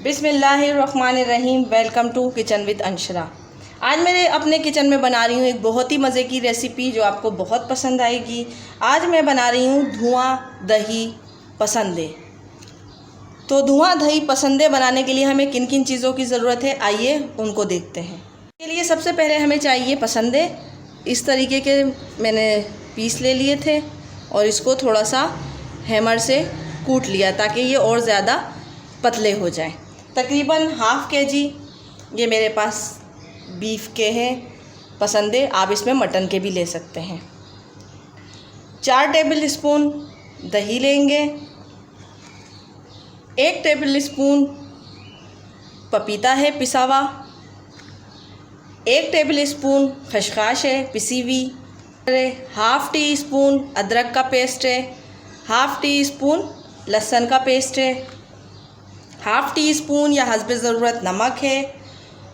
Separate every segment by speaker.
Speaker 1: बिस्मिल्लाहिर्रहमानिर्रहीम। Welcome to kitchen with Anshara. आज मैं अपने किचन में बना रही हूँ एक बहुत ही मज़े की रेसिपी जो आपको बहुत पसंद आएगी। आज मैं बना रही हूँ धुआं दही पसंदे। तो धुआं दही पसंदे बनाने के लिए हमें किन किन चीज़ों की ज़रूरत है, आइए उनको देखते हैं। इसके लिए सबसे पहले हमें चाहिए पसंदे। इस तरीके के मैंने पीस ले लिए थे और इसको थोड़ा सा हैमर से कूट लिया ताकि ये और ज़्यादा पतले हो जाएं। तकरीबन हाफ़ kg ये मेरे पास बीफ के हैं पसंदे, आप इसमें मटन के भी ले सकते हैं। 4 टेबल स्पून दही लेंगे, 1 टेबल स्पून पपीता है पिसा हुआ, 1 टेबल स्पून खसखस है पिसी हुई, हाफ़ टी स्पून अदरक का पेस्ट है, हाफ़ टी स्पून लहसुन का पेस्ट है, हाफ़ टी स्पून या हस्बे ज़रूरत नमक है,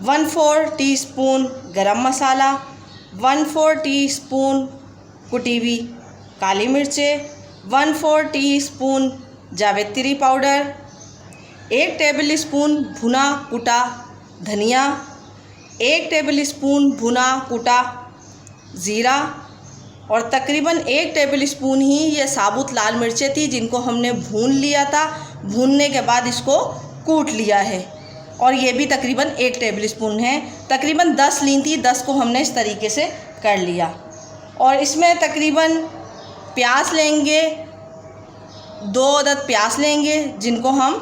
Speaker 1: 1/4 टीस्पून गरम मसाला, 1/4 टीस्पून कुटी हुई काली मिर्चें, 1/4 टीस्पून जावित्री पाउडर, 1 टेबल स्पून भुना कुटा धनिया, 1 टेबल स्पून भुना कुटा ज़ीरा और तकरीबन 1 टेबल स्पून ही ये साबुत लाल मिर्चें थी जिनको हमने भून लिया था। भूनने के बाद इसको कूट लिया है और ये भी तकरीबन 1 टेबल स्पून है। तकरीबन 10 लीं थी, 10 को हमने इस तरीके से कर लिया। और इसमें तकरीबन प्याज लेंगे, 2 अदद प्याज लेंगे जिनको हम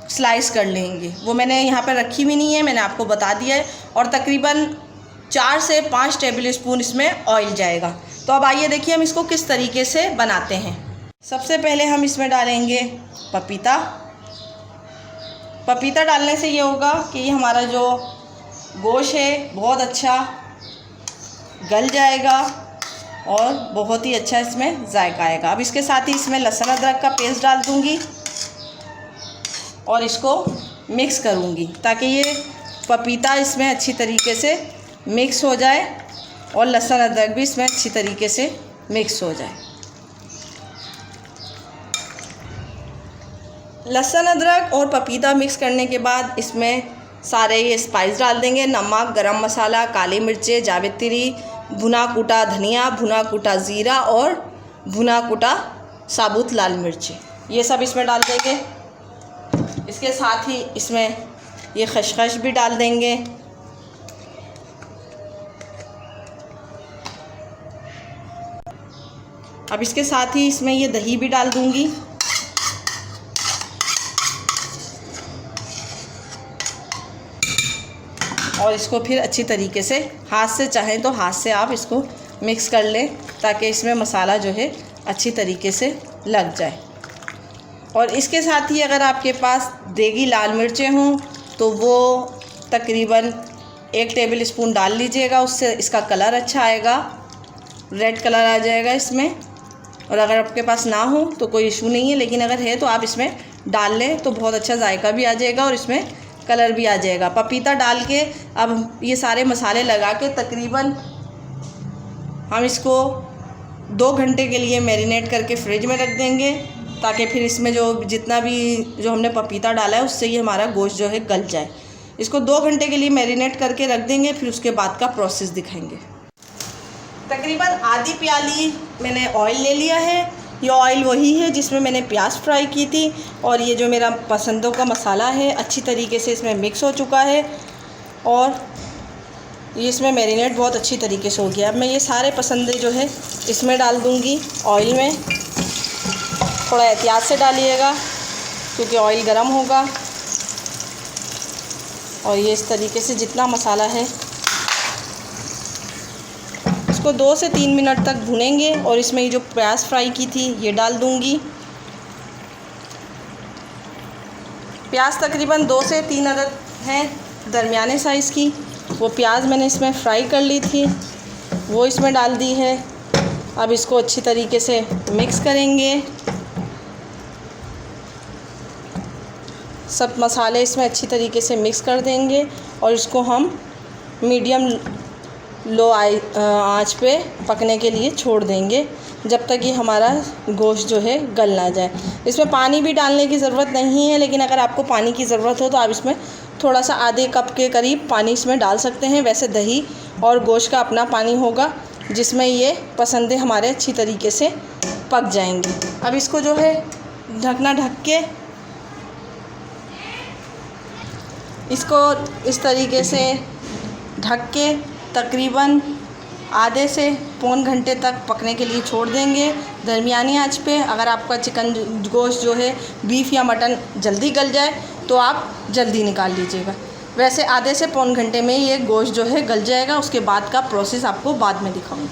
Speaker 1: स्लाइस कर लेंगे। वो मैंने यहाँ पर रखी भी नहीं है, मैंने आपको बता दिया है। और तकरीबन 4 से 5 टेबल स्पून इसमें ऑयल जाएगा। तो अब आइए देखिए हम इसको किस तरीके से बनाते हैं। सबसे पहले हम इसमें डालेंगे पपीता। पपीता डालने से ये होगा कि हमारा जो गोश्त है बहुत अच्छा गल जाएगा और बहुत ही अच्छा इसमें जायका आएगा। अब इसके साथ ही इसमें लहसुन अदरक का पेस्ट डाल दूँगी और इसको मिक्स करूँगी ताकि ये पपीता इसमें अच्छी तरीके से मिक्स हो जाए और लहसुन अदरक भी इसमें अच्छी तरीके से मिक्स हो जाए। लहसुन अदरक और पपीता मिक्स करने के बाद इसमें सारे ये स्पाइस डाल देंगे। नमक, गरम मसाला, काली मिर्चें, जावित्री, भुना कूटा धनिया, भुना कूटा ज़ीरा और भुना कूटा साबुत लाल मिर्चें, ये सब इसमें डाल देंगे। इसके साथ ही इसमें ये खसखस भी डाल देंगे। अब इसके साथ ही इसमें ये दही भी डाल दूंगी। और इसको फिर अच्छी तरीके से हाथ से, चाहें तो हाथ से आप इसको मिक्स कर लें ताकि इसमें मसाला जो है अच्छी तरीके से लग जाए। और इसके साथ ही अगर आपके पास देगी लाल मिर्चें हों तो वो तकरीबन 1 टेबल स्पून डाल लीजिएगा, उससे इसका कलर अच्छा आएगा, रेड कलर आ जाएगा इसमें। और अगर आपके पास ना हो तो कोई इशू नहीं है, लेकिन अगर है तो आप इसमें डाल लें तो बहुत अच्छा जायका भी आ जाएगा और इसमें कलर भी आ जाएगा। पपीता डाल के अब ये सारे मसाले लगा के तकरीबन हम इसको 2 घंटे के लिए मैरिनेट करके फ्रिज में रख देंगे ताकि फिर इसमें जो जितना भी जो हमने पपीता डाला है उससे ये हमारा गोश्त जो है गल जाए। इसको 2 घंटे के लिए मैरिनेट करके रख देंगे, फिर उसके बाद का प्रोसेस दिखाएंगे। तकरीबन आधी प्याली मैंने ऑयल ले लिया है। ये ऑयल वही है जिसमें मैंने प्याज फ्राई की थी और ये जो मेरा पसंदों का मसाला है अच्छी तरीके से इसमें मिक्स हो चुका है और ये इसमें मैरिनेट बहुत अच्छी तरीके से हो गया। अब मैं ये सारे पसंदे जो है इसमें डाल दूँगी ऑयल में। थोड़ा एहतियात से डालिएगा क्योंकि ऑयल गर्म होगा। और ये इस तरीके से जितना मसाला है इसको 2 से 3 मिनट तक भुनेंगे और इसमें ये जो प्याज फ्राई की थी ये डाल दूंगी। प्याज तकरीबन 2 से 3 अदद हैं दरमियाने साइज़ की। वो प्याज मैंने इसमें फ्राई कर ली थी, वो इसमें डाल दी है। अब इसको अच्छी तरीके से मिक्स करेंगे। सब मसाले इसमें अच्छी तरीके से मिक्स कर देंगे और इसको हम मीडियम लो आंच पे पकने के लिए छोड़ देंगे जब तक ये हमारा गोश्त जो है गल ना जाए। इसमें पानी भी डालने की ज़रूरत नहीं है, लेकिन अगर आपको पानी की ज़रूरत हो तो आप इसमें थोड़ा सा आधे कप के करीब पानी इसमें डाल सकते हैं। वैसे दही और गोश्त का अपना पानी होगा जिसमें ये पसंदे हमारे अच्छी तरीके से पक जाएंगी। अब इसको जो है ढकना ढक के इसको इस तरीके से ढक के तकरीबन आधे से पौन घंटे तक पकने के लिए छोड़ देंगे दरमियानी आंच पे। अगर आपका चिकन गोश्त जो है बीफ या मटन जल्दी गल जाए तो आप जल्दी निकाल लीजिएगा। वैसे आधे से पौन घंटे में ये गोश्त जो है गल जाएगा। उसके बाद का प्रोसेस आपको बाद में दिखाऊंगी।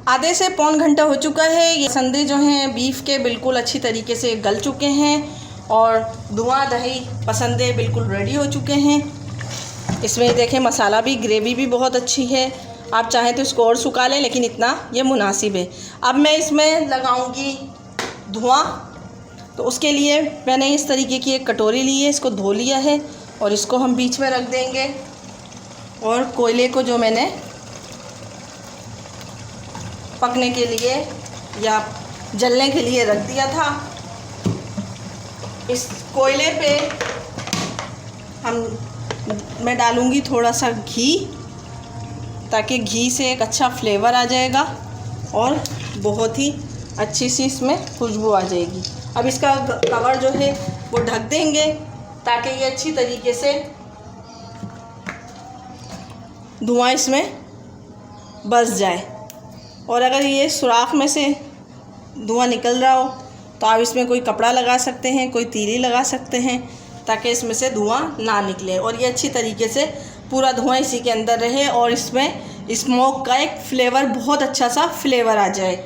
Speaker 1: आधे से पौन घंटा हो चुका है। ये संदे जो हैं बीफ के बिल्कुल अच्छी तरीके से गल चुके हैं और धुआं दही पसंदे बिल्कुल रेडी हो चुके हैं। इसमें देखें मसाला भी, ग्रेवी भी बहुत अच्छी है। आप चाहें तो इसको और सुखा लें, लेकिन इतना ये मुनासिब है। अब मैं इसमें लगाऊंगी धुआं। तो उसके लिए मैंने इस तरीके की एक कटोरी ली है, इसको धो लिया है और इसको हम बीच में रख देंगे। और कोयले को जो मैंने पकने के लिए या जलने के लिए रख दिया था, इस कोयले पे मैं डालूँगी थोड़ा सा घी, ताकि घी से एक अच्छा फ्लेवर आ जाएगा और बहुत ही अच्छी सी इसमें खुशबू आ जाएगी। अब इसका कवर जो है वो ढक देंगे ताकि ये अच्छी तरीके से धुआं इसमें बस जाए। और अगर ये सुराख में से धुआं निकल रहा हो तो आप इसमें कोई कपड़ा लगा सकते हैं, कोई तीली लगा सकते हैं, ताकि इसमें से धुआं ना निकले और ये अच्छी तरीके से पूरा धुआं इसी के अंदर रहे और इसमें स्मोक का एक फ्लेवर, बहुत अच्छा सा फ्लेवर आ जाए।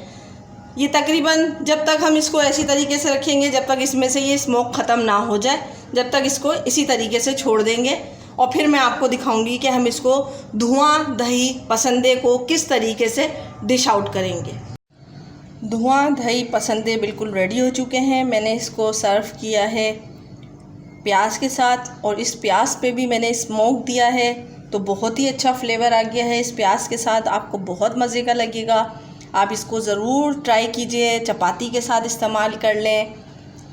Speaker 1: ये तकरीबन जब तक हम इसको ऐसी तरीके से रखेंगे जब तक इसमें से ये स्मोक ख़त्म ना हो जाए, जब तक इसको इसी तरीके से छोड़ देंगे। और फिर मैं आपको दिखाऊंगी कि हम इसको धुआं दही पसंदे को किस तरीके से डिश आउट करेंगे। धुआं दही पसंदे बिल्कुल रेडी हो चुके हैं। मैंने इसको सर्व किया है प्याज के साथ और इस प्याज पे भी मैंने स्मोक दिया है, तो बहुत ही अच्छा फ्लेवर आ गया है। इस प्याज के साथ आपको बहुत मज़े का लगेगा। आप इसको ज़रूर ट्राई कीजिए। चपाती के साथ इस्तेमाल कर लें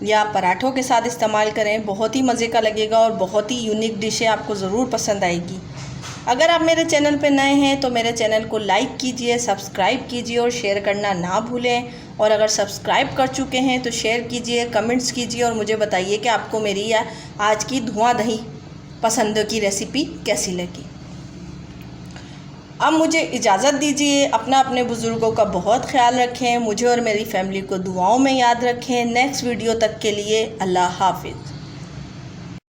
Speaker 1: या पराठों के साथ इस्तेमाल करें, बहुत ही मज़े का लगेगा और बहुत ही यूनिक डिश है, आपको ज़रूर पसंद आएगी। अगर आप मेरे चैनल पर नए हैं तो मेरे चैनल को लाइक कीजिए, सब्सक्राइब कीजिए और शेयर करना ना भूलें। और अगर सब्सक्राइब कर चुके हैं तो शेयर कीजिए, कमेंट्स कीजिए और मुझे बताइए कि आपको मेरी आज की धुआं दही पसंदों की रेसिपी कैसी लगी। अब मुझे इजाज़त दीजिए। अपने बुज़ुर्गों का बहुत ख्याल रखें, मुझे और मेरी फैमिली को दुआओं में याद रखें। नेक्स्ट वीडियो तक के लिए अल्लाह हाफ़िज़।